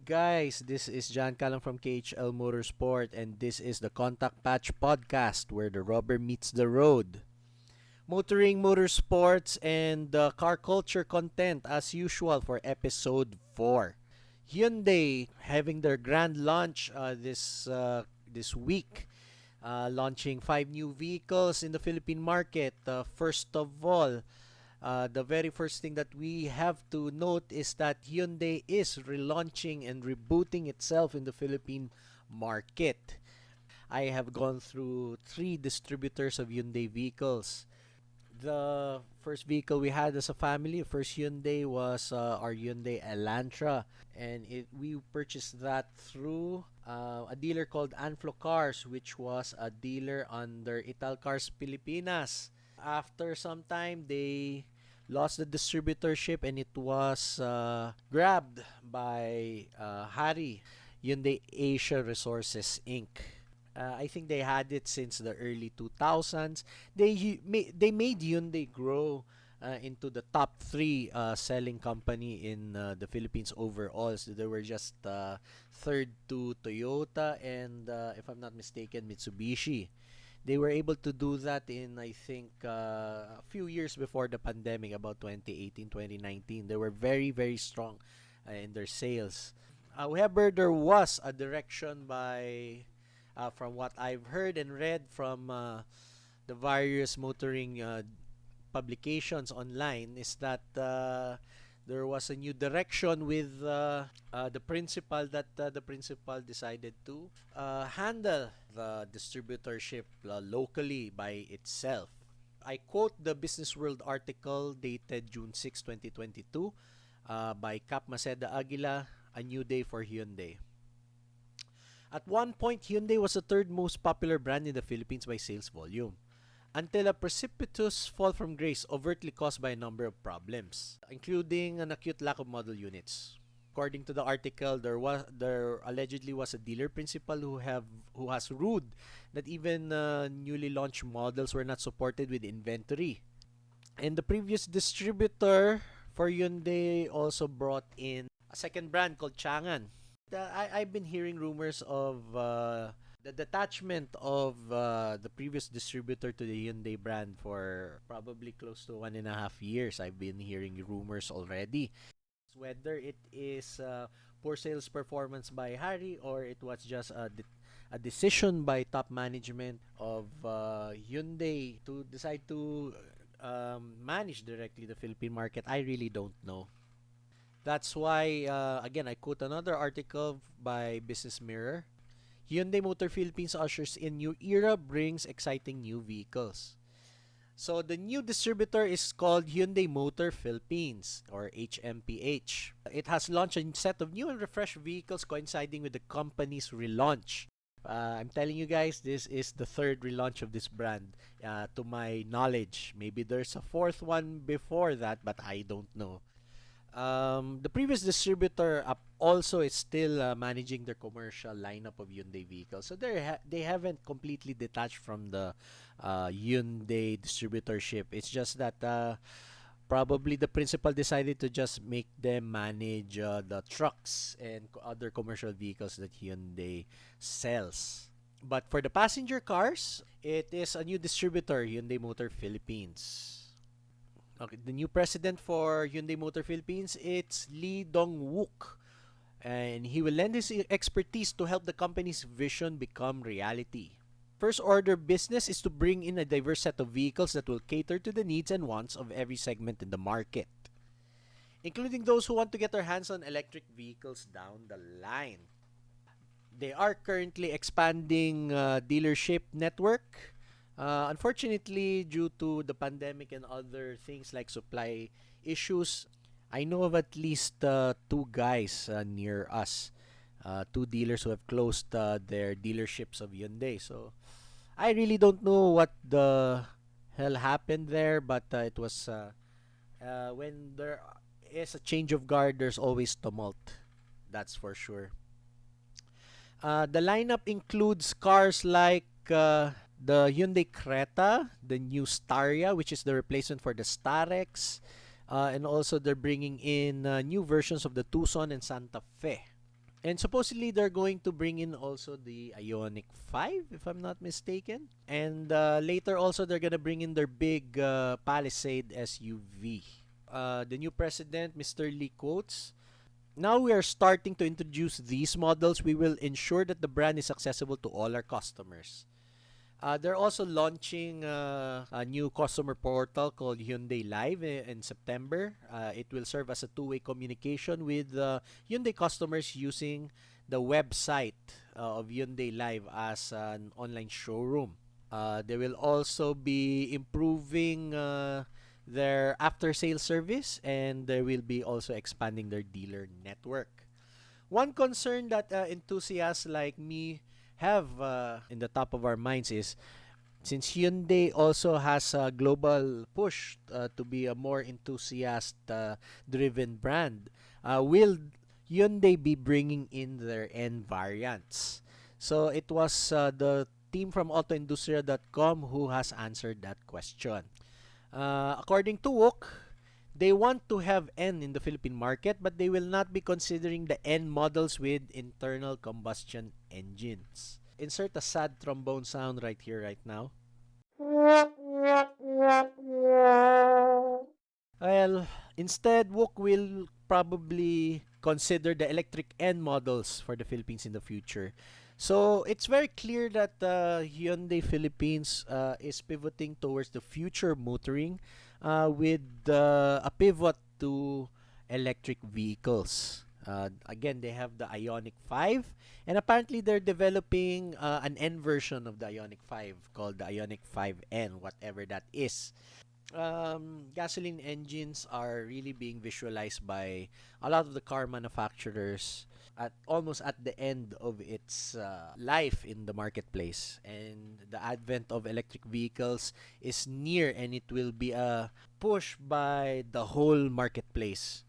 guys, this is John Callan from KHL Motorsport, and this is the Contact Patch Podcast where the rubber meets the road. Motoring, motorsports, and car culture content as usual for episode 4. Hyundai having their grand launch this week, launching 5 new vehicles in the Philippine market. First of all, the very first thing that we have to note is that Hyundai is relaunching and rebooting itself in the Philippine market. I have gone through 3 distributors of Hyundai vehicles. The first vehicle we had as a family, first Hyundai, was our Hyundai Elantra, and we purchased that through a dealer called Anflo Cars, which was a dealer under Ital Cars Pilipinas. After some time, they lost the distributorship and it was grabbed by Hyundai Asia Resources Inc. I think they had it since the early 2000s. They made Hyundai grow into the top 3 selling company in the Philippines overall. So they were just third to Toyota and, if I'm not mistaken, Mitsubishi. They were able to do that in, I think, a few years before the pandemic, about 2018, 2019. They were very, very strong in their sales. However, there was a direction from what I've heard and read from the various motoring publications online, is that there was a new direction with the principal, that the principal decided to handle the distributorship locally by itself. I quote the Business World article dated June 6, 2022 by Cap Maceda Aguila, A New Day for Hyundai. At one point, Hyundai was the third most popular brand in the Philippines by sales volume, until a precipitous fall from grace overtly caused by a number of problems, including an acute lack of model units. According to the article, there allegedly was a dealer principal who has ruled that even newly launched models were not supported with inventory. And the previous distributor for Hyundai also brought in a second brand called Chang'an. I've been hearing rumors of the detachment of the previous distributor to the Hyundai brand for probably close to 1.5 years. I've been hearing rumors already. Whether it is poor sales performance by Harry, or it was just a decision by top management of Hyundai to decide to manage directly the Philippine market, I really don't know. That's why, again, I quote another article by Business Mirror. Hyundai Motor Philippines ushers in new era, brings exciting new vehicles. So the new distributor is called Hyundai Motor Philippines, or HMPH. It has launched a set of new and refreshed vehicles coinciding with the company's relaunch. I'm telling you guys, this is the third relaunch of this brand, to my knowledge. Maybe there's a fourth one before that, but I don't know. The previous distributor also is still managing their commercial lineup of Hyundai vehicles. So they haven't completely detached from the Hyundai distributorship. It's just that probably the principal decided to just make them manage the trucks and other commercial vehicles that Hyundai sells. But for the passenger cars, it is a new distributor, Hyundai Motor Philippines. Okay, the new president for Hyundai Motor Philippines, it's Lee Dong-wook, and he will lend his expertise to help the company's vision become reality. First order business is to bring in a diverse set of vehicles that will cater to the needs and wants of every segment in the market, including those who want to get their hands on electric vehicles down the line. They are currently expanding dealership network. Unfortunately, due to the pandemic and other things like supply issues, I know of at least 2 guys near us, 2 dealers who have closed their dealerships of Hyundai. So I really don't know what the hell happened there, but it was when there is a change of guard, there's always tumult. That's for sure. The lineup includes cars like the Hyundai Creta, the new Staria, which is the replacement for the Starex, and also they're bringing in new versions of the Tucson and Santa Fe. And supposedly they're going to bring in also the Ioniq 5, if I'm not mistaken. And later also they're gonna bring in their big Palisade SUV. The new president, Mr. Lee, quotes, "Now we are starting to introduce these models. We will ensure that the brand is accessible to all our customers." They're also launching a new customer portal called Hyundai Live in September. It will serve as a two-way communication with Hyundai customers using the website of Hyundai Live as an online showroom. They will also be improving their after-sale service, and they will be also expanding their dealer network. One concern that enthusiasts like me have in the top of our minds is, since Hyundai also has a global push to be a more enthusiast driven brand, will Hyundai be bringing in their N variants? So it was the team from autoindustria.com who has answered that question. According to Wook, they want to have N in the Philippine market, but they will not be considering the N models with internal combustion engines. Insert a sad trombone sound right here, right now. Well, instead, Wook will probably consider the electric N models for the Philippines in the future. So it's very clear that Hyundai Philippines is pivoting towards the future motoring with a pivot to electric vehicles. Again, they have the Ioniq 5, and apparently they're developing an N version of the Ioniq 5 called the Ioniq 5N, whatever that is. Gasoline engines are really being visualized by a lot of the car manufacturers at almost at the end of its life in the marketplace, and the advent of electric vehicles is near, and it will be a push by the whole marketplace.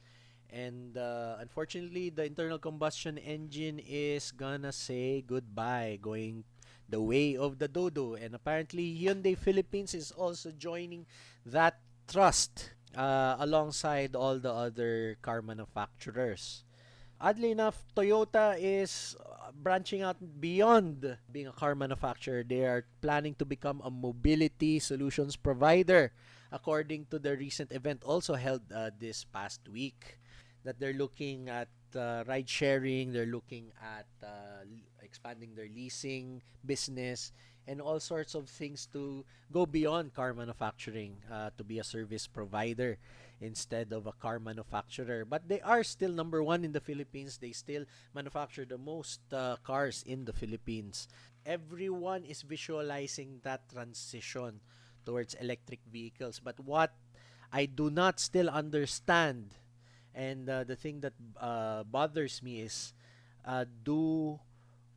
And unfortunately, the internal combustion engine is gonna say goodbye, going the way of the dodo. And apparently, Hyundai Philippines is also joining that trust alongside all the other car manufacturers. Oddly enough, Toyota is branching out beyond being a car manufacturer. They are planning to become a mobility solutions provider, according to the recent event also held this past week. That they're looking at ride sharing, they're looking at expanding their leasing business, and all sorts of things to go beyond car manufacturing to be a service provider instead of a car manufacturer. But they are still number one in the Philippines. They still manufacture the most cars in the Philippines. Everyone is visualizing that transition towards electric vehicles. But what I do not still understand, and the thing that bothers me is, do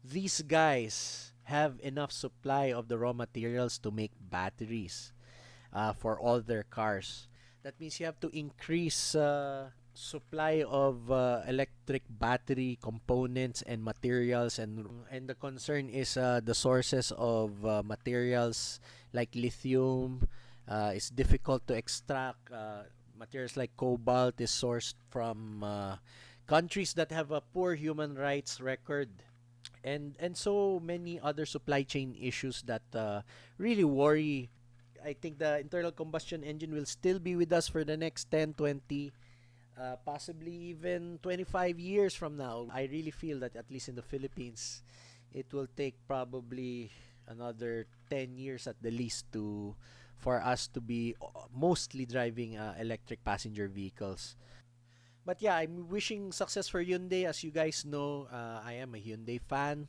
these guys have enough supply of the raw materials to make batteries for all their cars? That means you have to increase supply of electric battery components and materials, and the concern is the sources of materials like lithium is difficult to extract. Materials like cobalt is sourced from countries that have a poor human rights record, and so many other supply chain issues that really worry. I think the internal combustion engine will still be with us for the next 10, 20, possibly even 25 years from now. I really feel that at least in the Philippines, it will take probably another 10 years at the least to for us to be mostly driving electric passenger vehicles. But yeah, I'm wishing success for Hyundai. As you guys know, I am a Hyundai fan.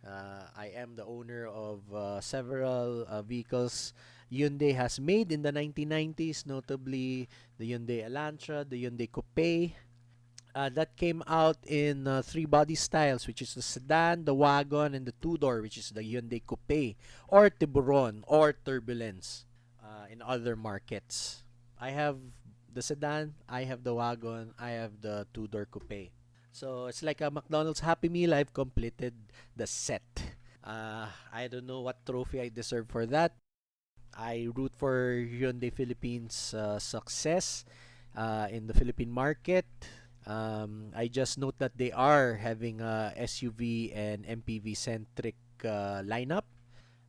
I am the owner of several vehicles Hyundai has made in the 1990s, notably the Hyundai Elantra, the Hyundai Coupe. That came out in three body styles, which is the sedan, the wagon, and the two-door, which is the Hyundai Coupe, or Tiburon, or Turbulence in other markets. I have the sedan, I have the wagon, I have the two-door coupe. So it's like a McDonald's Happy Meal. I've completed the set. I don't know what trophy I deserve for that. I root for Hyundai Philippines' success in the Philippine market. I just note that they are having a SUV and MPV centric lineup.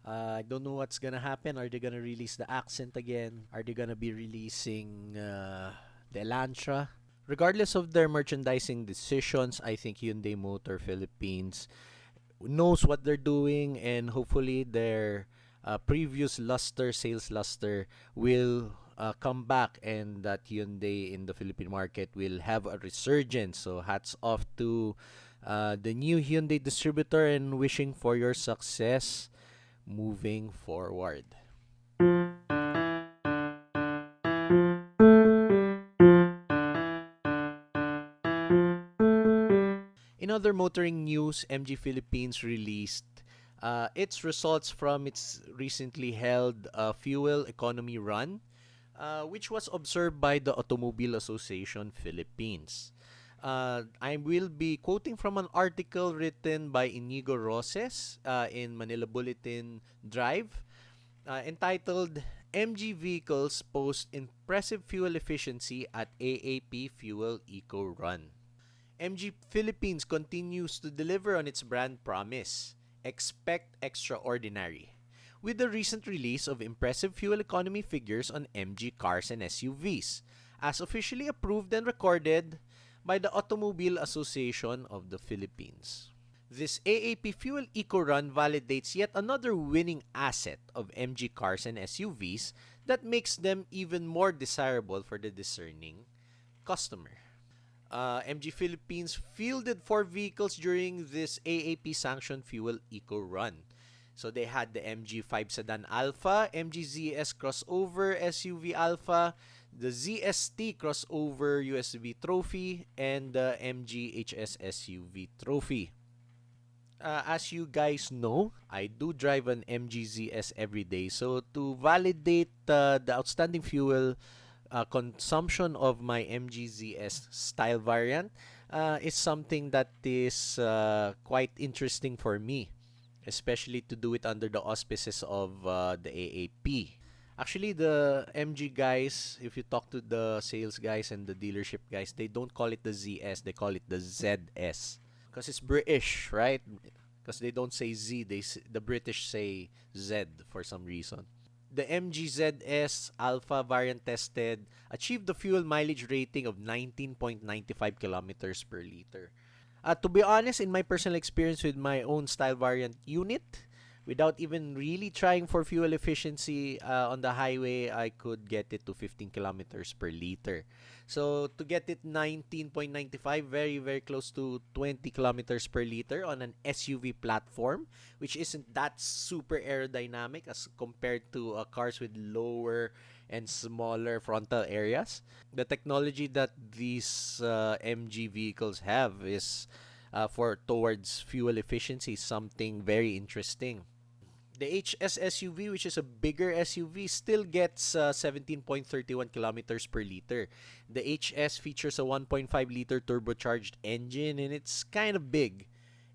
I don't know what's gonna happen. Are they gonna release the Accent again? Are they gonna be releasing the Elantra? Regardless of their merchandising decisions, I think Hyundai Motor Philippines knows what they're doing, and hopefully their previous sales luster will come back, and that Hyundai in the Philippine market will have a resurgence. So hats off to the new Hyundai distributor, and wishing for your success moving forward. In other motoring news, MG Philippines released its results from its recently held fuel economy run, which was observed by the Automobile Association Philippines. I will be quoting from an article written by Inigo Roses in Manila Bulletin Drive, entitled MG Vehicles Post Impressive Fuel Efficiency at AAP Fuel Eco Run. MG Philippines continues to deliver on its brand promise. Expect extraordinary, with the recent release of impressive fuel economy figures on MG cars and SUVs, as officially approved and recorded by the Automobile Association of the Philippines. This AAP Fuel Eco Run validates yet another winning asset of MG cars and SUVs that makes them even more desirable for the discerning customer. MG Philippines fielded 4 vehicles during this AAP sanctioned fuel eco run. So they had the MG5 Sedan Alpha, MG ZS Crossover SUV Alpha, the ZST Crossover USB Trophy, and the MG HS SUV Trophy. As you guys know, I do drive an MG ZS every day. So to validate the outstanding fuel consumption of my MGZS style variant is something that is quite interesting for me, especially to do it under the auspices of the AAP. Actually, the MG guys, if you talk to the sales guys and the dealership guys, they don't call it the ZS, they call it the ZS. Because it's British, right? Because they don't say Z, the British say Z for some reason. The MGZS Alpha variant tested achieved the fuel mileage rating of 19.95 kilometers per liter. To be honest, in my personal experience with my own style variant unit, without even really trying for fuel efficiency on the highway, I could get it to 15 kilometers per liter. So to get it 19.95, very, very close to 20 kilometers per liter on an SUV platform, which isn't that super aerodynamic as compared to cars with lower and smaller frontal areas. The technology that these MG vehicles have is for towards fuel efficiency, something very interesting. The HS SUV, which is a bigger SUV, still gets 17.31 kilometers per liter. The HS features a 1.5-liter turbocharged engine, and it's kind of big.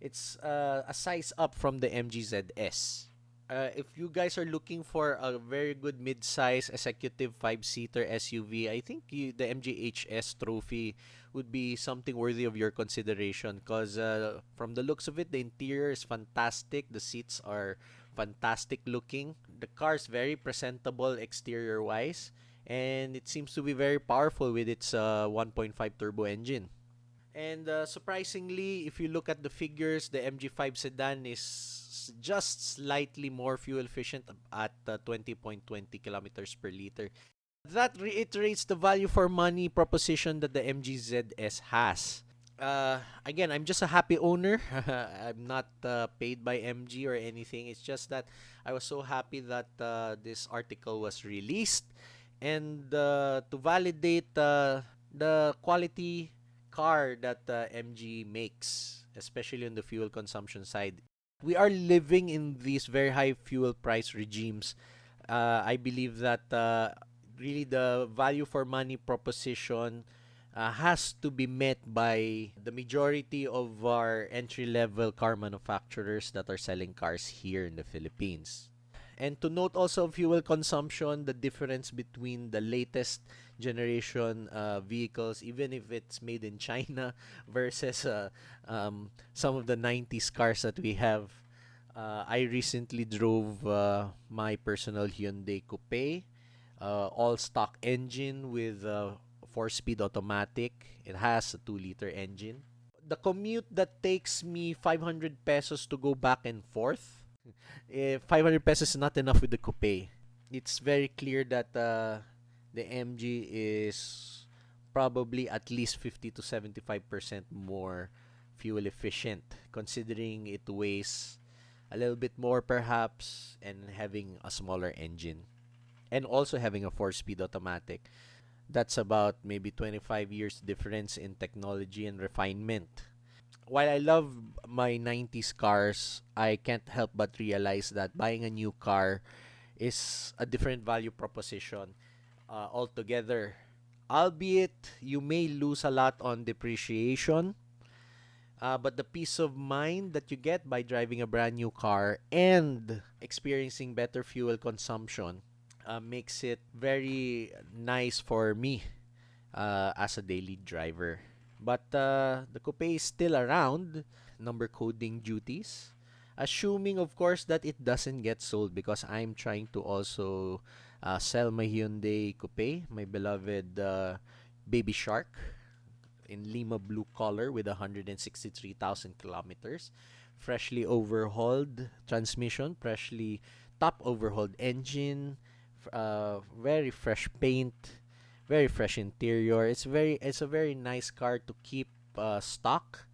It's a size up from the MGZS. If you guys are looking for a very good mid-size executive 5-seater SUV, I think the MGHS Trophy would be something worthy of your consideration, because from the looks of it, the interior is fantastic. The seats are fantastic looking. The car is very presentable exterior-wise, and it seems to be very powerful with its 1.5 turbo engine. And surprisingly, if you look at the figures, the MG5 sedan is just slightly more fuel efficient at 20.20 kilometers per liter. That reiterates the value for money proposition that the MGZS has. Again, I'm just a happy owner. I'm not paid by MG or anything. It's just that I was so happy that this article was released, and to validate the quality car that MG makes, especially on the fuel consumption side. We are living in these very high fuel price regimes. I believe that really the value for money proposition has to be met by the majority of our entry-level car manufacturers that are selling cars here in the Philippines. And to note also fuel consumption, the difference between the latest generation vehicles, even if it's made in China versus some of the 90s cars that we have. I recently drove my personal Hyundai Coupe, all stock engine with 4-speed automatic. It has a 2-liter engine. The commute that takes me 500 pesos to go back and forth, 500 pesos is not enough with the coupe. It's very clear that the MG is probably at least 50 to 75% more fuel efficient, considering it weighs a little bit more perhaps, and having a smaller engine, and also having a 4-speed automatic. That's about maybe 25 years difference in technology and refinement. While I love my 90s cars, I can't help but realize that buying a new car is a different value proposition altogether. Albeit you may lose a lot on depreciation, but the peace of mind that you get by driving a brand new car and experiencing better fuel consumption makes it very nice for me as a daily driver. But the coupe is still around, number coding duties. Assuming, of course, that it doesn't get sold, because I'm trying to also sell my Hyundai Coupe, my beloved Baby Shark in Lima blue color with 163,000 kilometers. Freshly overhauled transmission, freshly top overhauled engine, very fresh paint, very fresh interior. It's a very nice car to keep stock.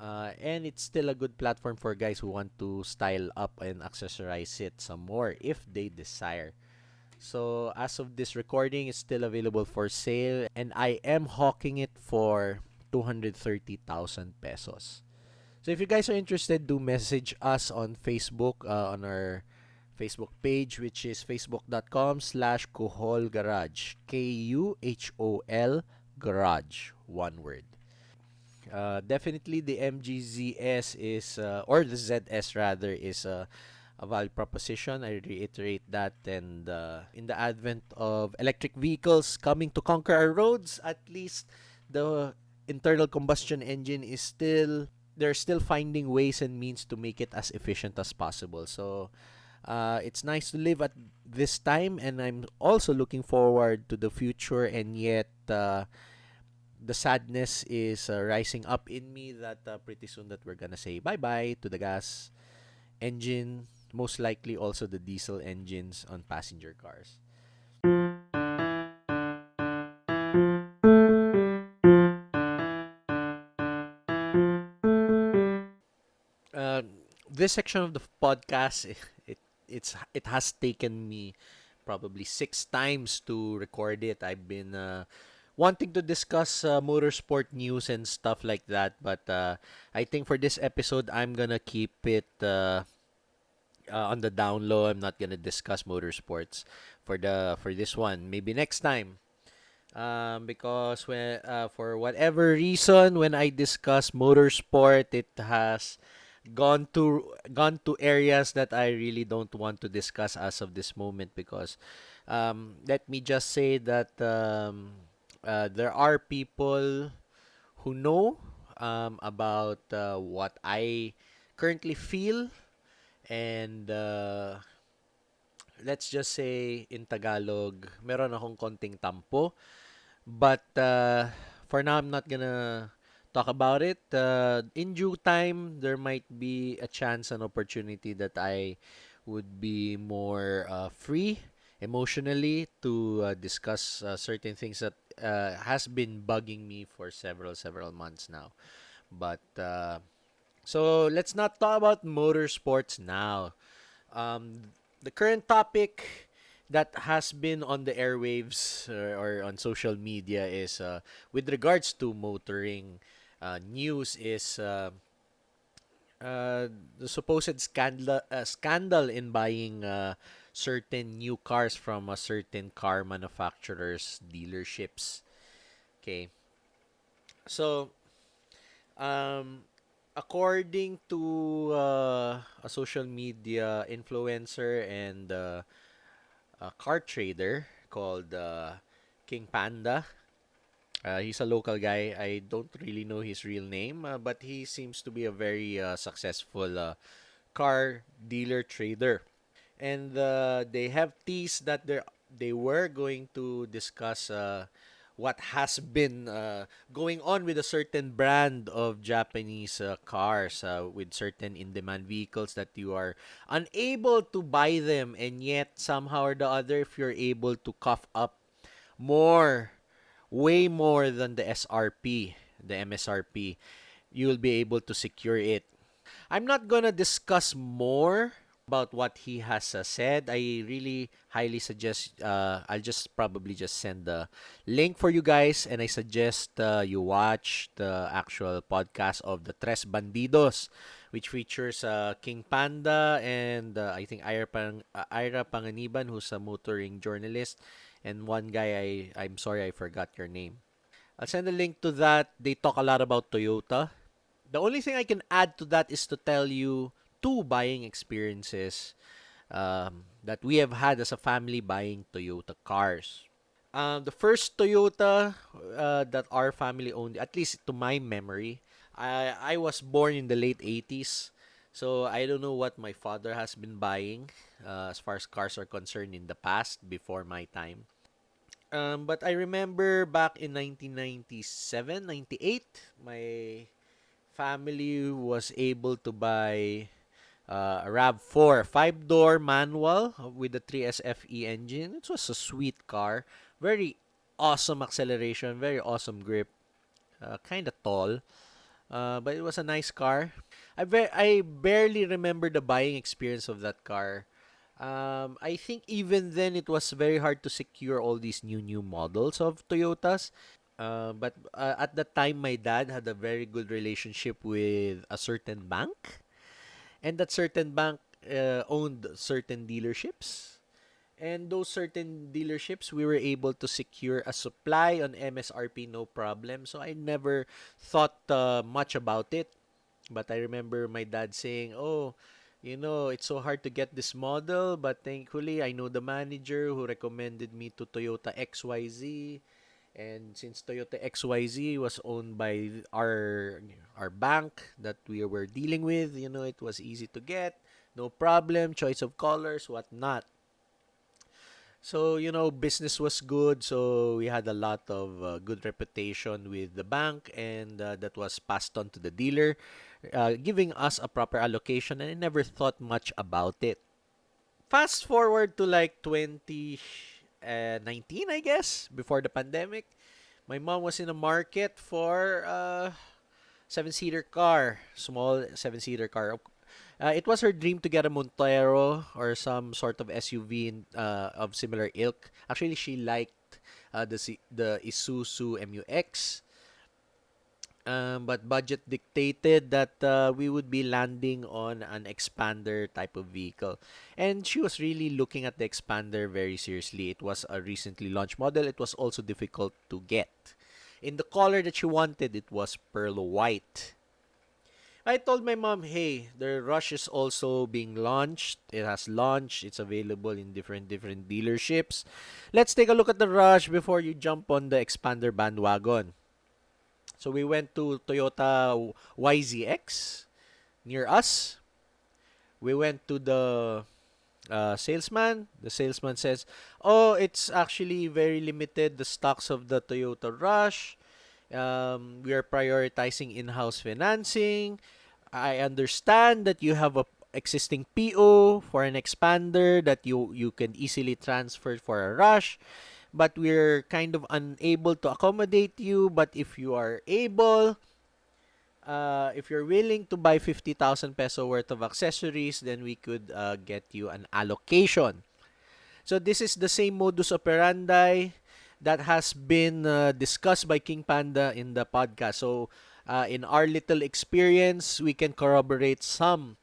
And it's still a good platform for guys who want to style up and accessorize it some more if they desire. So as of this recording, it's still available for sale, and I am hawking it for 230,000 pesos. So if you guys are interested, do message us on Facebook, on our Facebook page, which is facebook.com/Kuhol Garage. KUHOL Garage. One word. Definitely the MGZS is, or the ZS rather, is a value proposition. I reiterate that. And in the advent of electric vehicles coming to conquer our roads, at least the internal combustion engine is still, they're still finding ways and means to make it as efficient as possible. So it's nice to live at this time, and I'm also looking forward to the future. And yet the sadness is rising up in me that pretty soon that we're gonna say bye bye to the gas engine, most likely also the diesel engines on passenger cars. Uh, this section of the podcast, it has taken me probably 6 times to record it. I've been wanting to discuss motorsport news and stuff like that, but I think for this episode, I'm gonna keep it on the down low. I'm not gonna discuss motorsports for this one. Maybe next time. Because when for whatever reason, when I discuss motorsport, it has gone to areas that I really don't want to discuss as of this moment. Because let me just say that there are people who know about what I currently feel, and let's just say in Tagalog, meron akong konting tampo. But for now, I'm not gonna talk about it. In due time, there might be a chance, an opportunity that I would be more free emotionally to discuss certain things that has been bugging me for several months now. But so let's not talk about motorsports now. The current topic that has been on the airwaves or on social media is with regards to motoring news is the supposed scandal in buying certain new cars from a certain car manufacturers dealerships. Okay, so um, according to a social media influencer and a car trader called King Panda. He's a local guy. I don't really know his real name, but he seems to be a very successful car dealer trader. And they have teased that they were going to discuss what has been going on with a certain brand of Japanese cars, with certain in-demand vehicles that you are unable to buy them, and yet somehow or the other, if you're able to cough up more, way more than the SRP, the MSRP, you'll be able to secure it. I'm not gonna discuss more about what he has said. I really highly suggest. I'll just probably just send the link for you guys, and I suggest you watch the actual podcast of the Tres Bandidos, which features King Panda and I think Ira Panganiban, who's a motoring journalist, and one guy I'm sorry I forgot your name. I'll send a link to that. They talk a lot about Toyota. The only thing I can add to that is to tell you two buying experiences that we have had as a family buying Toyota cars. The first Toyota that our family owned, at least to my memory, I was born in the late 80s. So I don't know what my father has been buying as far as cars are concerned in the past before my time. But I remember back in 1997, 98, my family was able to buy a RAV4 5-door manual with the 3SFE engine. It was a sweet car, very awesome acceleration, very awesome grip, kind of tall, but it was a nice car. I barely remember the buying experience of that car. I think even then it was very hard to secure all these new models of Toyotas. But at that time, my dad had a very good relationship with a certain bank, and that certain bank owned certain dealerships. And those certain dealerships, we were able to secure a supply on MSRP, no problem. So I never thought much about it. But I remember my dad saying, "Oh, it's so hard to get this model, but thankfully I know the manager who recommended me to Toyota XYZ." And since Toyota XYZ was owned by our bank that we were dealing with, it was easy to get, no problem, choice of colors, whatnot. So, business was good. So, we had a lot of good reputation with the bank, and that was passed on to the dealer, giving us a proper allocation, and I never thought much about it. Fast forward to like 2019, I guess, before the pandemic. My mom was in the market for a seven-seater car, small seven-seater car. It was her dream to get a Montero or some sort of SUV of similar ilk. Actually, she liked the Isuzu MUX. But budget dictated that we would be landing on an expander type of vehicle. And she was really looking at the expander very seriously. It was a recently launched model. It was also difficult to get. In the color that she wanted, it was pearl white. I told my mom, hey, the Rush is also being launched. It has launched. It's available in different dealerships. Let's take a look at the Rush before you jump on the expander bandwagon. So we went to Toyota YZX near us. We went to the salesman. The salesman says, "Oh, it's actually very limited, the stocks of the Toyota Rush. We are prioritizing in-house financing. I understand that you have a existing PO for an expander that you can easily transfer for a Rush, but we're kind of unable to accommodate you. But if you are able, if you're willing to buy 50,000 peso worth of accessories, then we could get you an allocation." So this is the same modus operandi that has been discussed by King Panda in the podcast. So in our little experience, we can corroborate some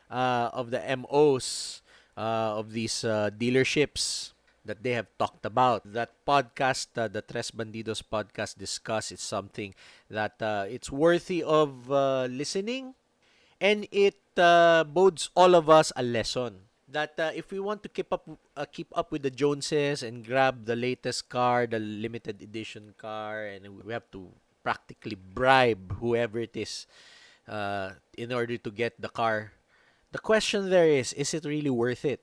of the MOs of these dealerships that they have talked about. That podcast, the Tres Bandidos podcast discuss is something that it's worthy of listening, and it bodes all of us a lesson. that if we want to keep up with the Joneses and grab the latest car, the limited edition car, and we have to practically bribe whoever it is in order to get the car. The question there is it really worth it?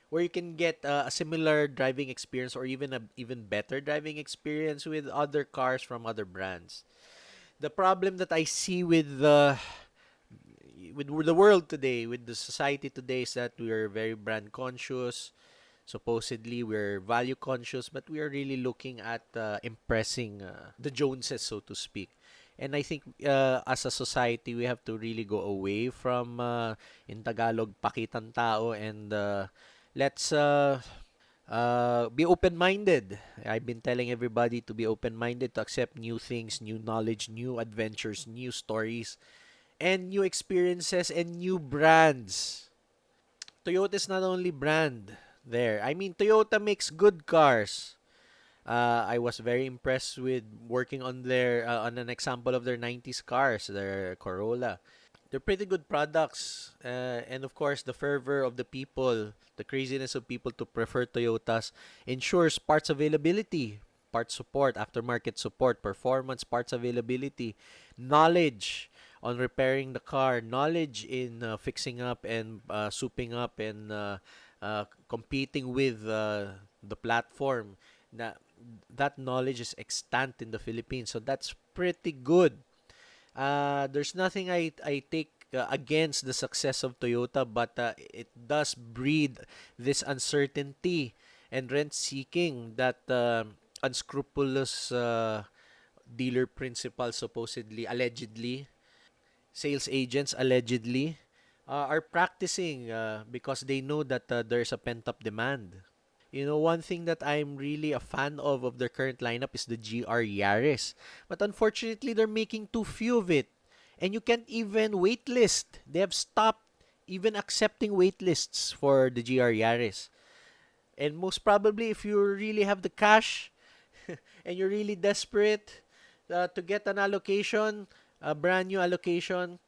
Where you can get a similar driving experience or even a even better driving experience with other cars from other brands. The problem that I see with the world today, with the society today, is that we are very brand conscious. Supposedly, we're value conscious, but we are really looking at impressing the Joneses, so to speak. And I think as a society, we have to really go away from, in Tagalog, pakitang tao, and let's be open-minded. I've been telling everybody to be open-minded, to accept new things, new knowledge, new adventures, new stories, and new experiences and new brands. Toyota is not only brand there. I mean, Toyota makes good cars. I was very impressed with working on their on an example of their 90s cars, their Corolla. They're pretty good products. And of course, the fervor of the people, the craziness of people to prefer Toyotas ensures parts availability, parts support, aftermarket support, performance, parts availability, knowledge on repairing the car, knowledge in fixing up and souping up and competing with the platform. That that knowledge is extant in the Philippines, so that's pretty good. There's nothing I take against the success of Toyota, but it does breed this uncertainty and rent seeking that unscrupulous dealer principal, supposedly, allegedly, sales agents allegedly are practicing because they know that there's a pent up demand. You know, one thing that I'm really a fan of their current lineup is the GR Yaris. But unfortunately, they're making too few of it. And you can't even waitlist. They have stopped even accepting waitlists for the GR Yaris. And most probably, if you really have the cash and you're really desperate to get an allocation, a brand new allocation,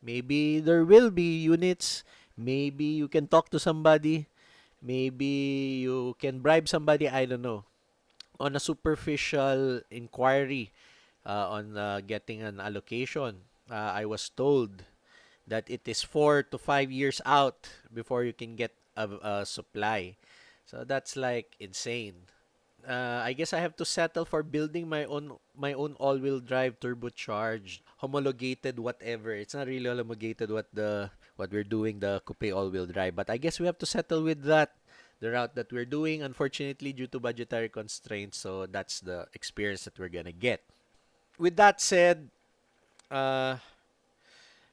maybe there will be units. Maybe you can talk to somebody. Maybe you can bribe somebody, I don't know. On a superficial inquiry on getting an allocation, I was told that it is 4 to 5 years out before you can get a supply. So that's like insane. I guess I have to settle for building my own all-wheel drive turbocharged homologated whatever. It's not really homologated what we're doing, the coupe all-wheel drive, but I guess we have to settle with that, the route that we're doing, unfortunately due to budgetary constraints. So that's the experience that we're gonna get. With that said, uh,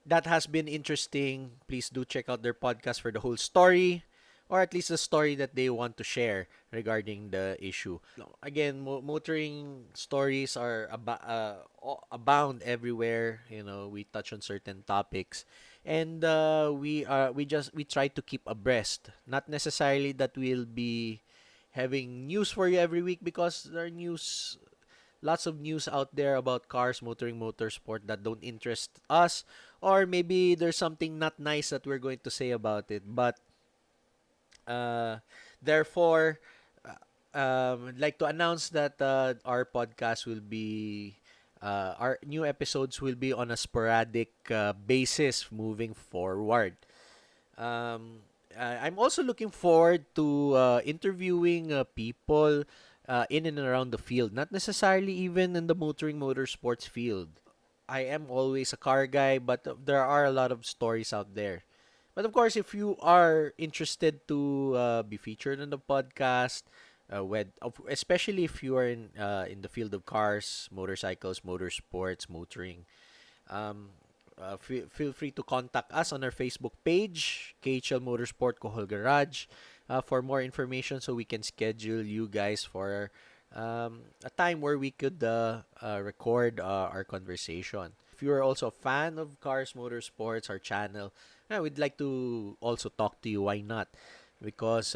that has been interesting. Please do check out their podcast for the whole story, or at least the story that they want to share regarding the issue. Again, motoring stories are abound everywhere. You know, we touch on certain topics, and we try to keep abreast. Not necessarily that we'll be having news for you every week, because there are lots of news out there about cars, motoring, motorsport that don't interest us, or maybe there's something not nice that we're going to say about it. But uh, therefore, I'd like to announce that our podcast will be, our new episodes will be on a sporadic basis moving forward. Um, I'm also looking forward to interviewing people in and around the field, not necessarily even in the motoring motorsports field. I am always a car guy, but there are a lot of stories out there. But of course, if you are interested to be featured on the podcast, especially if you are in the field of cars, motorcycles, motorsports, motoring, um, feel free to contact us on our Facebook page, KHL Motorsport Kohol Garage, for more information, so we can schedule you guys for a time where we could record our conversation. If you are also a fan of cars, motorsports, our channel, we'd like to also talk to you. Why not? Because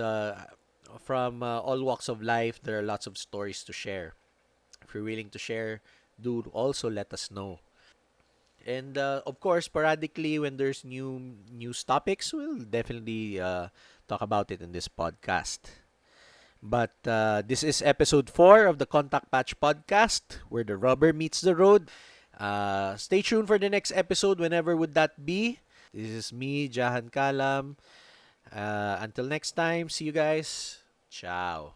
from all walks of life, there are lots of stories to share. If you're willing to share, do also let us know. And of course, sporadically when there's new news topics, we'll definitely talk about it in this podcast. But this is episode 4 of the Contact Patch podcast, where the rubber meets the road. Stay tuned for the next episode, whenever would that be. This is me, Jahan Kalam. Until next time, see you guys. Ciao.